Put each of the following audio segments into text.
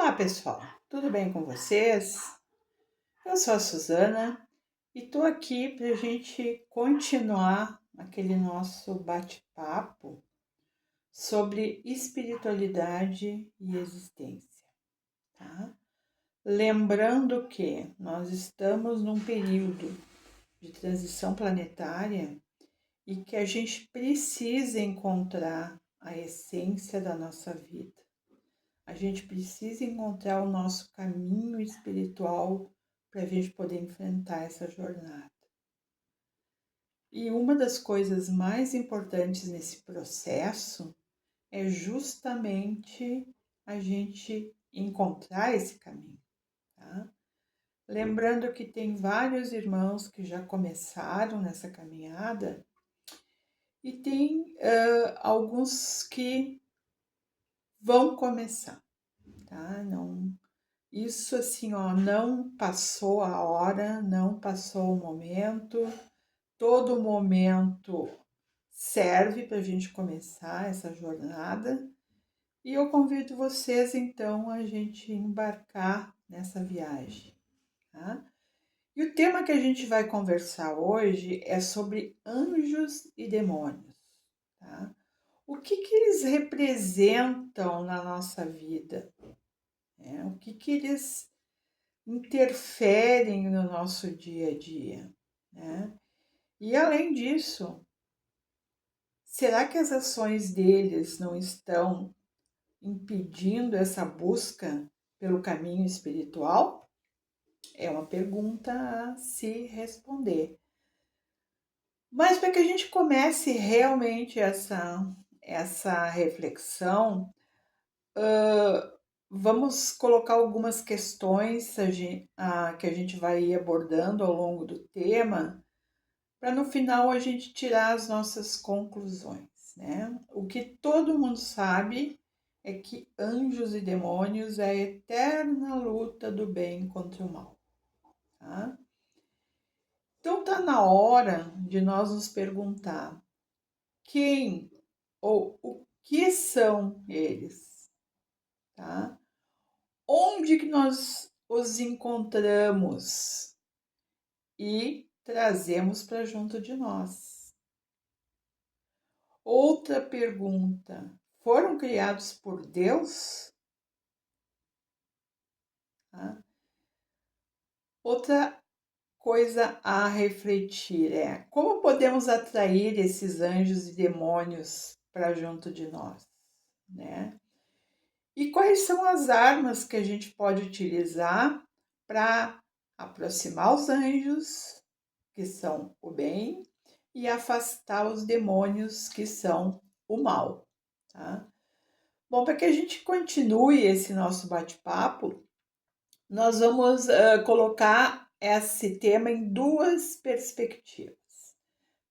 Olá, pessoal, tudo bem com vocês? Eu sou a Suzana e estou aqui para a gente continuar aquele nosso bate-papo sobre espiritualidade e existência, tá? Lembrando que nós estamos num período de transição planetária e que a gente precisa encontrar a essência da nossa vida. A gente precisa encontrar o nosso caminho espiritual para a gente poder enfrentar essa jornada. E uma das coisas mais importantes nesse processo é justamente a gente encontrar esse caminho, tá? Lembrando que tem vários irmãos que já começaram nessa caminhada e tem alguns que vão começar, tá? Isso assim, ó, não passou a hora, não passou o momento, todo momento serve para a gente começar essa jornada e eu convido vocês então a gente embarcar nessa viagem, tá? E o tema que a gente vai conversar hoje é sobre anjos e demônios, tá? O que eles representam na nossa vida? O que eles interferem no nosso dia a dia, né? E além disso, será que as ações deles não estão impedindo essa busca pelo caminho espiritual? É uma pergunta a se responder. Mas para que a gente comece realmente essa reflexão, vamos colocar algumas questões que a gente vai ir abordando ao longo do tema, para no final a gente tirar as nossas conclusões, né? O que todo mundo sabe é que anjos e demônios é a eterna luta do bem contra o mal, tá? Então tá na hora de nós nos perguntar quem ou o que são eles, tá? Onde que nós os encontramos e trazemos para junto de nós? Outra pergunta: foram criados por Deus? Tá? Outra coisa a refletir é como podemos atrair esses anjos e demônios para junto de nós, né? E quais são as armas que a gente pode utilizar para aproximar os anjos, que são o bem, e afastar os demônios, que são o mal, tá? Bom, para que a gente continue esse nosso bate-papo, nós vamos colocar esse tema em duas perspectivas.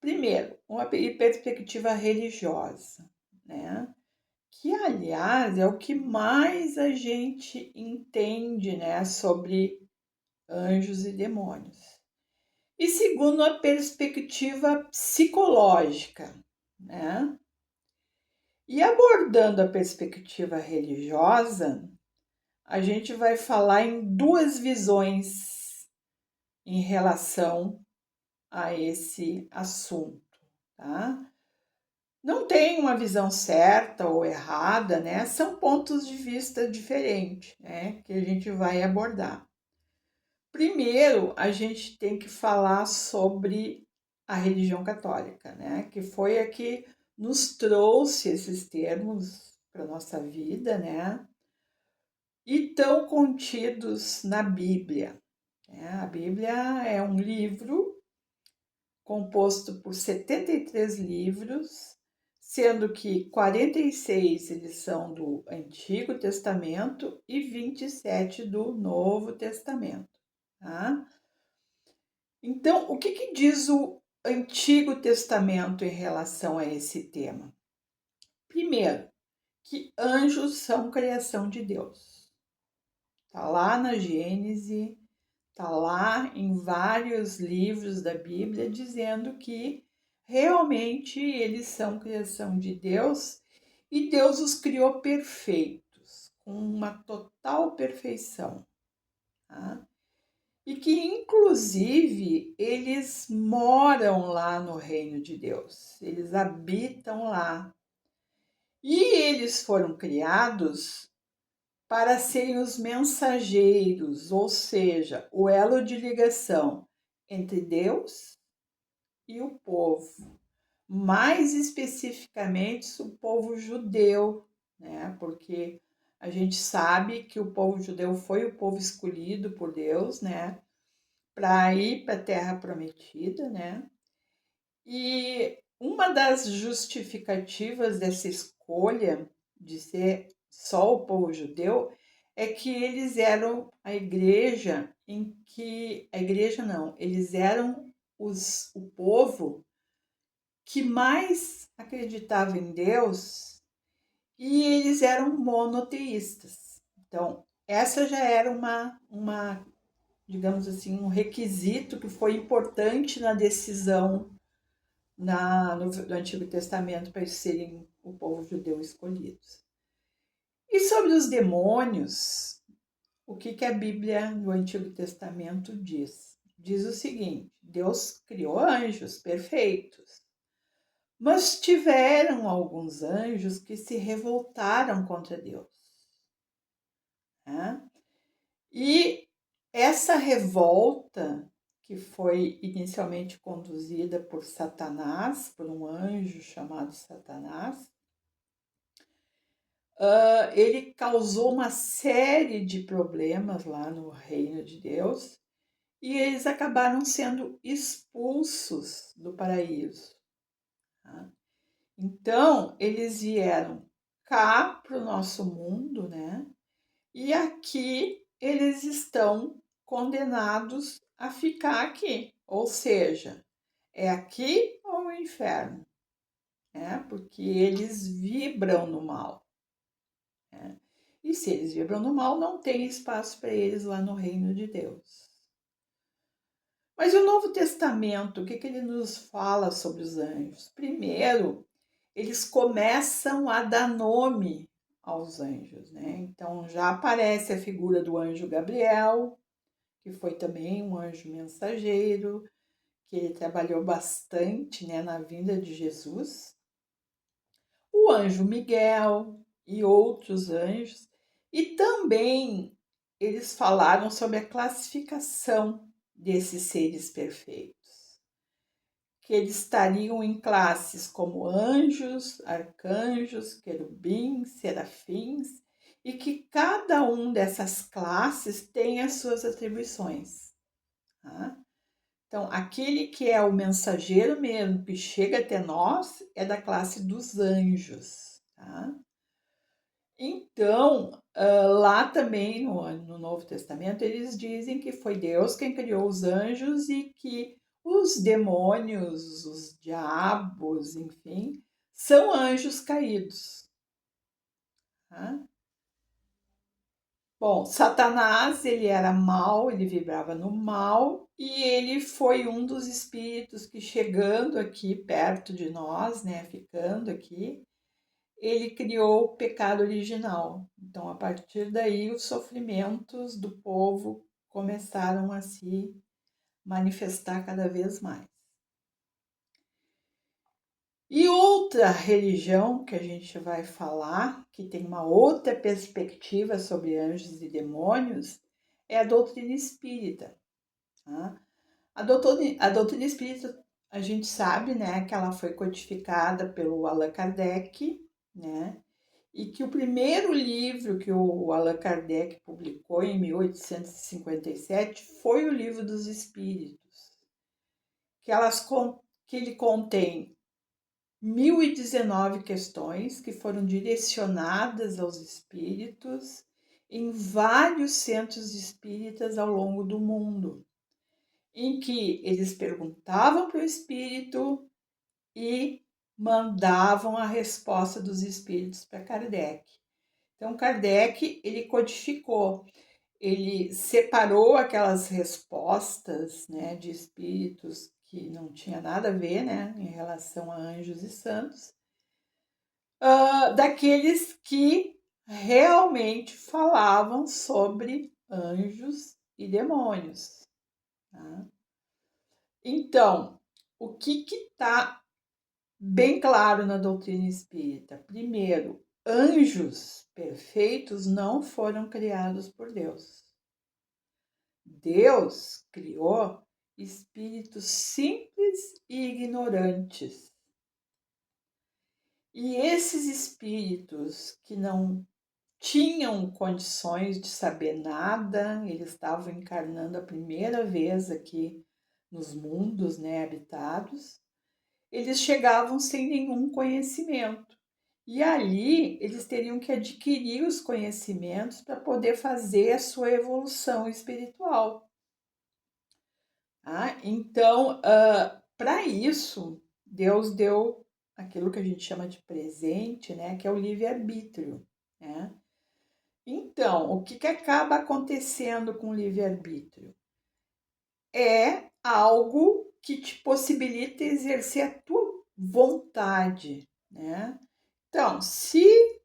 Primeiro, uma perspectiva religiosa, né? Que, aliás, é o que mais a gente entende, né, sobre anjos e demônios. E segundo, a perspectiva psicológica, né? E abordando a perspectiva religiosa, a gente vai falar em duas visões em relação a esse assunto, tá? Não tem uma visão certa ou errada, né? São pontos de vista diferentes, né? Que a gente vai abordar. Primeiro, a gente tem que falar sobre a religião católica, né? Que foi a que nos trouxe esses termos para nossa vida, né? E estão contidos na Bíblia. A Bíblia é um livro composto por 73 livros, sendo que 46 eles são do Antigo Testamento e 27 do Novo Testamento, tá? Então, o que diz o Antigo Testamento em relação a esse tema? Primeiro, que anjos são criação de Deus. Está lá na Gênese, está lá em vários livros da Bíblia dizendo que realmente eles são criação de Deus e Deus os criou perfeitos, com uma total perfeição, tá? E que, inclusive, eles moram lá no reino de Deus, eles habitam lá. E eles foram criados para serem os mensageiros, ou seja, o elo de ligação entre Deus e o povo. Mais especificamente o povo judeu, né? Porque a gente sabe que o povo judeu foi o povo escolhido por Deus, né? Para ir para a Terra Prometida, né? E uma das justificativas dessa escolha de ser só o povo judeu é que eles eram a igreja em que a igreja não, eles eram o povo que mais acreditava em Deus e eles eram monoteístas. Então, essa já era uma digamos assim, um requisito que foi importante na decisão do Antigo Testamento para eles serem o povo judeu escolhidos. E sobre os demônios, o que a Bíblia no Antigo Testamento diz? Diz o seguinte: Deus criou anjos perfeitos, mas tiveram alguns anjos que se revoltaram contra Deus, né? E essa revolta, que foi inicialmente conduzida por Satanás, por um anjo chamado Satanás, ele causou uma série de problemas lá no reino de Deus e eles acabaram sendo expulsos do paraíso. Tá? Então, eles vieram cá para o nosso mundo, né? E aqui eles estão condenados a ficar aqui. Ou seja, é aqui ou o inferno, né? Porque eles vibram no mal. Né? E se eles vibram no mal, não tem espaço para eles lá no reino de Deus. Mas o Novo Testamento, o que ele nos fala sobre os anjos? Primeiro, eles começam a dar nome aos anjos, né? Então já aparece a figura do anjo Gabriel, que foi também um anjo mensageiro, que ele trabalhou bastante, né, na vinda de Jesus. O anjo Miguel e outros anjos. E também eles falaram sobre a classificação desses seres perfeitos, que eles estariam em classes como anjos, arcanjos, querubins, serafins, e que cada um dessas classes tem as suas atribuições. Tá? Então, aquele que é o mensageiro mesmo, que chega até nós, é da classe dos anjos. Tá? Então, lá também no Novo Testamento, eles dizem que foi Deus quem criou os anjos e que os demônios, os diabos, enfim, são anjos caídos. Tá? Bom, Satanás, ele era mau, ele vibrava no mal e ele foi um dos espíritos que, chegando aqui perto de nós, né, ficando aqui, ele criou o pecado original. Então, a partir daí, os sofrimentos do povo começaram a se manifestar cada vez mais. E outra religião que a gente vai falar, que tem uma outra perspectiva sobre anjos e demônios, é a doutrina espírita. Tá? A doutrina espírita, a gente sabe, né, que ela foi codificada pelo Allan Kardec, né, e que o primeiro livro que o Allan Kardec publicou em 1857 foi o Livro dos Espíritos, que ele contém 1019 questões que foram direcionadas aos espíritos em vários centros espíritas ao longo do mundo, em que eles perguntavam para o espírito e mandavam a resposta dos espíritos para Kardec. Então, Kardec, ele codificou, ele separou aquelas respostas, né, de espíritos que não tinha nada a ver, né, em relação a anjos e santos, daqueles que realmente falavam sobre anjos e demônios. Tá? Então, o que está bem claro na doutrina espírita? Primeiro, anjos perfeitos não foram criados por Deus. Deus criou espíritos simples e ignorantes. E esses espíritos que não tinham condições de saber nada, eles estavam encarnando a primeira vez aqui nos mundos, né, habitados, eles chegavam sem nenhum conhecimento. E ali eles teriam que adquirir os conhecimentos para poder fazer a sua evolução espiritual. Tá? Então, para isso, Deus deu aquilo que a gente chama de presente, né, que é o livre-arbítrio. Né? Então, o que acaba acontecendo com o livre-arbítrio? É algo que te possibilita exercer a tua vontade, né? Então, se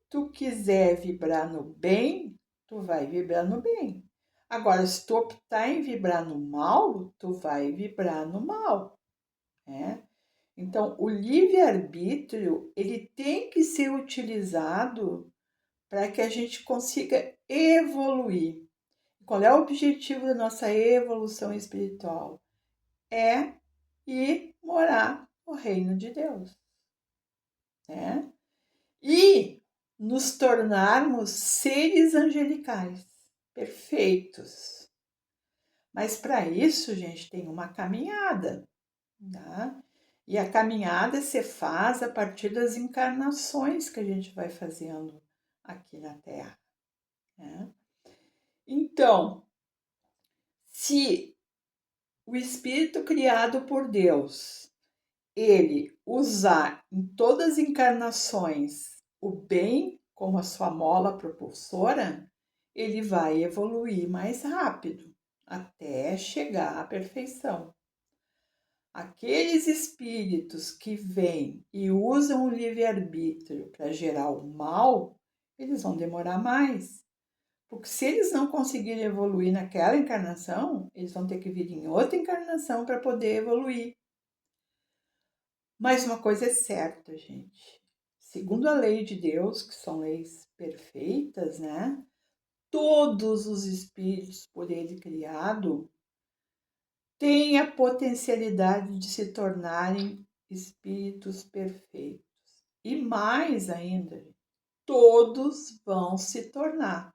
tu quiser vibrar no bem, tu vai vibrar no bem. Agora, se tu optar em vibrar no mal, tu vai vibrar no mal, né? Então, o livre-arbítrio, ele tem que ser utilizado para que a gente consiga evoluir. Qual é o objetivo da nossa evolução espiritual? É ir morar no reino de Deus, né? E nos tornarmos seres angelicais, perfeitos. Mas para isso, gente, tem uma caminhada, tá? E a caminhada se faz a partir das encarnações que a gente vai fazendo aqui na Terra, né? Então, se o espírito criado por Deus, ele usar em todas as encarnações o bem como a sua mola propulsora, ele vai evoluir mais rápido até chegar à perfeição. Aqueles espíritos que vêm e usam o livre-arbítrio para gerar o mal, eles vão demorar mais. Porque se eles não conseguirem evoluir naquela encarnação, eles vão ter que vir em outra encarnação para poder evoluir. Mas uma coisa é certa, gente. Segundo a lei de Deus, que são leis perfeitas, né? Todos os espíritos por ele criado têm a potencialidade de se tornarem espíritos perfeitos. E mais ainda, todos vão se tornar,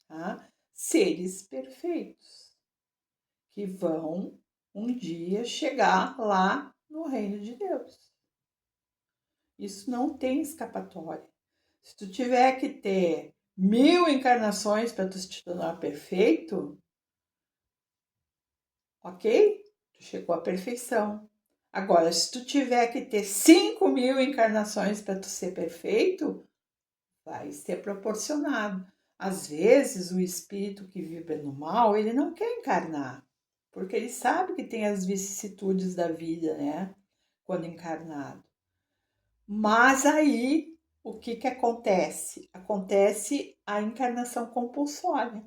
tá? Seres perfeitos, que vão um dia chegar lá no reino de Deus. Isso não tem escapatória. Se tu tiver que ter 1000 encarnações para tu se tornar perfeito, ok? Tu chegou à perfeição. Agora, se tu tiver que ter 5.000 encarnações para tu ser perfeito, vai ser proporcionado. Às vezes, o espírito que vibra no mal, ele não quer encarnar, porque ele sabe que tem as vicissitudes da vida, né? Quando encarnado. Mas aí, o que acontece? Acontece a encarnação compulsória.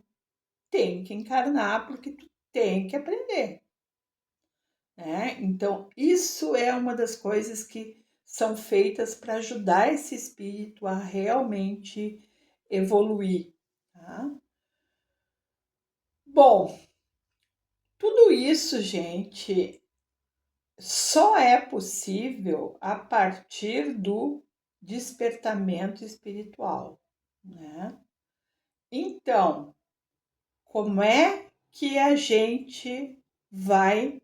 Tem que encarnar porque tu tem que aprender. Né? Então, isso é uma das coisas que são feitas para ajudar esse espírito a realmente evoluir. Tá? Bom, tudo isso, gente, só é possível a partir do despertamento espiritual, né? Então, como é que a gente vai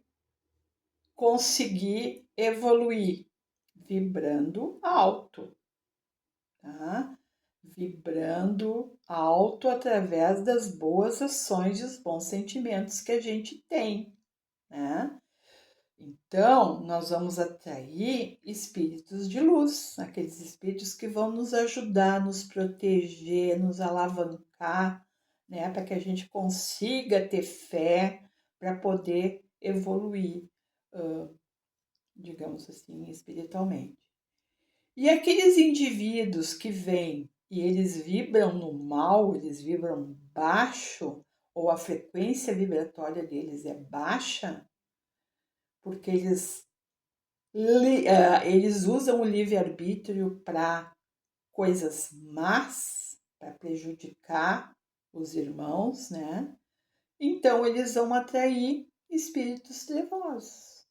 conseguir evoluir? Vibrando alto, tá? Vibrando alto através das boas ações e os bons sentimentos que a gente tem, né? Então, nós vamos atrair espíritos de luz, aqueles espíritos que vão nos ajudar, nos proteger, nos alavancar, né, para que a gente consiga ter fé para poder evoluir, digamos assim, espiritualmente. E aqueles indivíduos que vêm e eles vibram no mal, eles vibram baixo, ou a frequência vibratória deles é baixa, porque eles usam o livre-arbítrio para coisas más, para prejudicar os irmãos, né? Então eles vão atrair espíritos trevosos,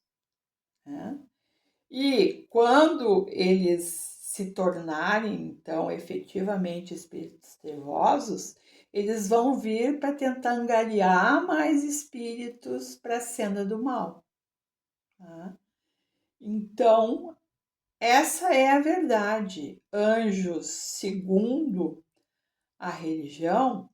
né? E quando eles se tornarem, então, efetivamente espíritos trevosos, eles vão vir para tentar angariar mais espíritos para a senda do mal, tá? Então, essa é a verdade. Anjos, segundo a religião,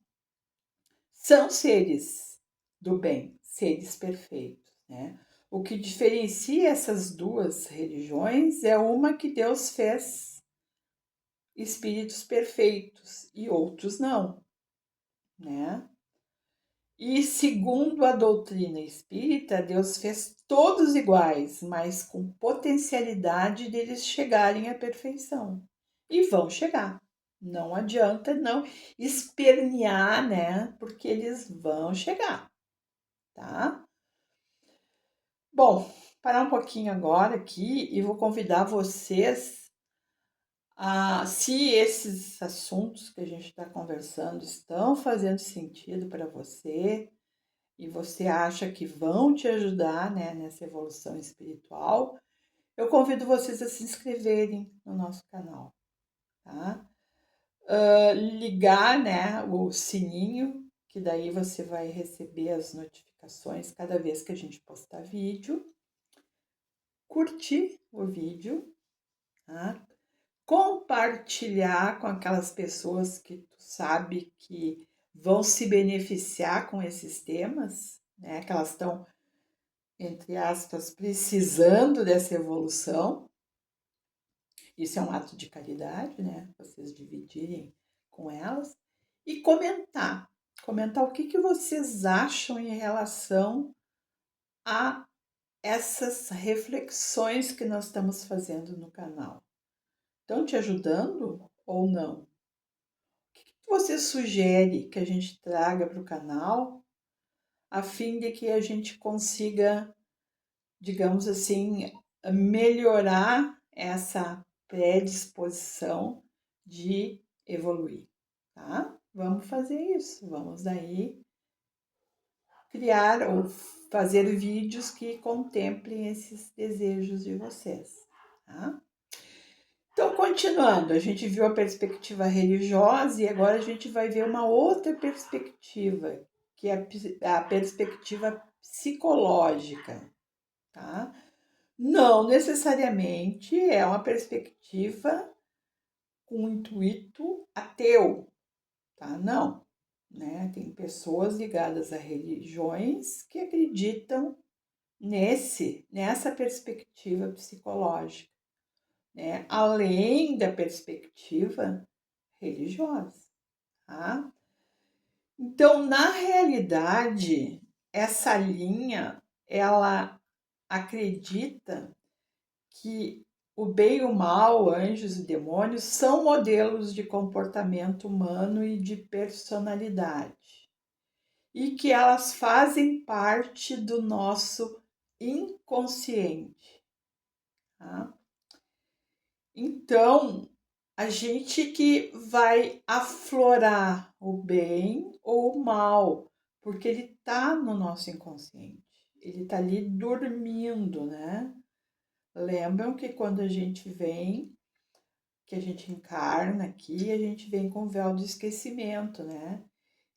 são seres do bem, seres perfeitos, né? O que diferencia essas duas religiões é uma que Deus fez espíritos perfeitos e outros não, né? E segundo a doutrina espírita, Deus fez todos iguais, mas com potencialidade deles chegarem à perfeição. E vão chegar. Não adianta não espernear, né? Porque eles vão chegar, tá? Bom, parar um pouquinho agora aqui e vou convidar vocês se esses assuntos que a gente está conversando estão fazendo sentido para você e você acha que vão te ajudar, né, nessa evolução espiritual, eu convido vocês a se inscreverem no nosso canal, tá? Ligar, né, o sininho, que daí você vai receber as notificações cada vez que a gente postar vídeo. Curtir o vídeo, tá? Compartilhar com aquelas pessoas que tu sabe que vão se beneficiar com esses temas, né? Que elas estão, entre aspas, precisando dessa evolução. Isso é um ato de caridade, né? Vocês dividirem com elas. E comentar. Comentar o que vocês acham em relação a essas reflexões que nós estamos fazendo no canal. Estão te ajudando ou não? O que você sugere que a gente traga para o canal a fim de que a gente consiga, digamos assim, melhorar essa predisposição de evoluir, tá? Vamos fazer isso, vamos daí criar ou fazer vídeos que contemplem esses desejos de vocês, tá? Então, continuando, a gente viu a perspectiva religiosa e agora a gente vai ver uma outra perspectiva, que é a perspectiva psicológica, tá? Não necessariamente é uma perspectiva com intuito ateu, tá? Não, né? Tem pessoas ligadas a religiões que acreditam nessa perspectiva psicológica, né? Além da perspectiva religiosa, tá? Então, na realidade, essa linha, ela acredita que o bem e o mal, anjos e demônios, são modelos de comportamento humano e de personalidade, e que elas fazem parte do nosso inconsciente, tá? Então, a gente que vai aflorar o bem ou o mal, porque ele está no nosso inconsciente, ele está ali dormindo, né? Lembram que quando a gente vem, que a gente encarna aqui, a gente vem com véu do esquecimento, né?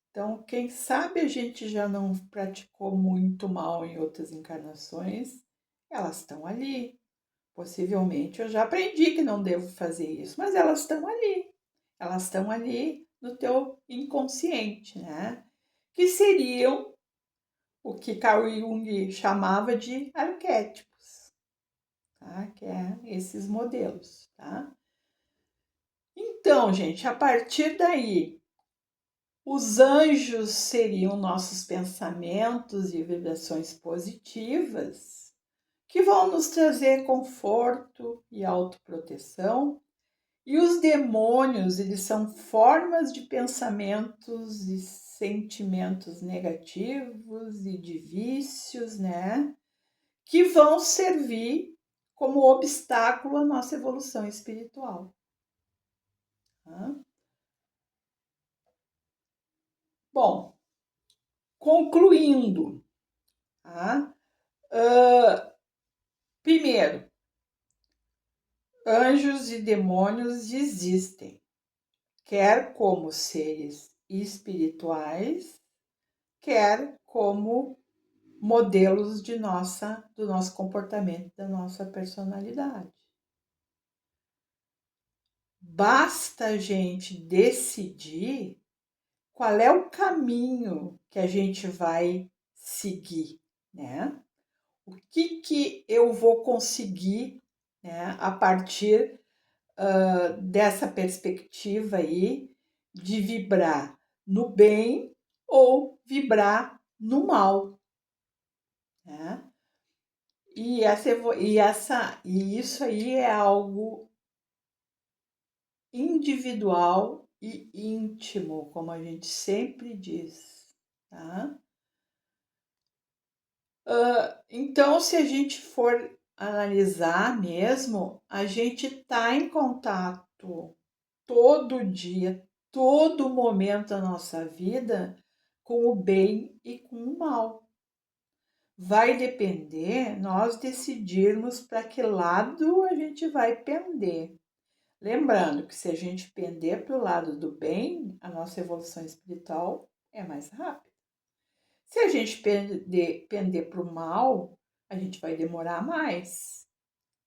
Então, quem sabe a gente já não praticou muito mal em outras encarnações, elas estão ali. Possivelmente eu já aprendi que não devo fazer isso, mas elas estão ali. Elas estão ali no teu inconsciente, né? Que seriam o que Carl Jung chamava de arquétipos, tá? Que é esses modelos, tá? Então, gente, a partir daí, os anjos seriam nossos pensamentos e vibrações positivas que vão nos trazer conforto e autoproteção E os demônios, eles são formas de pensamentos e sentimentos negativos e de vícios, né? Que vão servir como obstáculo à nossa evolução espiritual. Tá? Bom, concluindo, tá? Primeiro, anjos e demônios existem, quer como seres espirituais, quer como modelos do nosso comportamento, da nossa personalidade. Basta a gente decidir qual é o caminho que a gente vai seguir, né? O que eu vou conseguir, né, a partir dessa perspectiva aí de vibrar no bem ou vibrar no mal, né? E isso aí é algo individual e íntimo, como a gente sempre diz, tá? Então, se a gente for analisar mesmo, a gente está em contato todo dia, todo momento da nossa vida com o bem e com o mal. Vai depender nós decidirmos para que lado a gente vai pender. Lembrando que se a gente pender para o lado do bem, a nossa evolução espiritual é mais rápida. Se a gente pender para o mal, a gente vai demorar mais.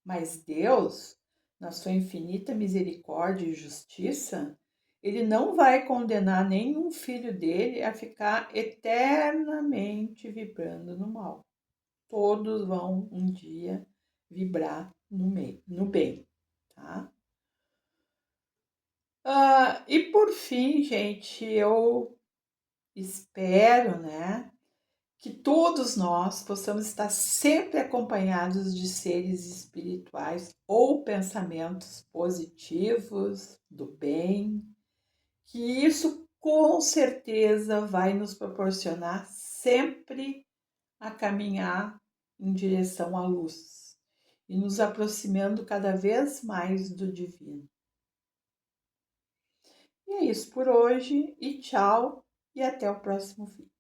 Mas Deus, na sua infinita misericórdia e justiça, ele não vai condenar nenhum filho dele a ficar eternamente vibrando no mal. Todos vão um dia vibrar no bem, tá? E por fim, gente, eu espero, né, que todos nós possamos estar sempre acompanhados de seres espirituais ou pensamentos positivos, do bem, que isso com certeza vai nos proporcionar sempre a caminhar em direção à luz e nos aproximando cada vez mais do divino. E é isso por hoje, e tchau, e até o próximo vídeo.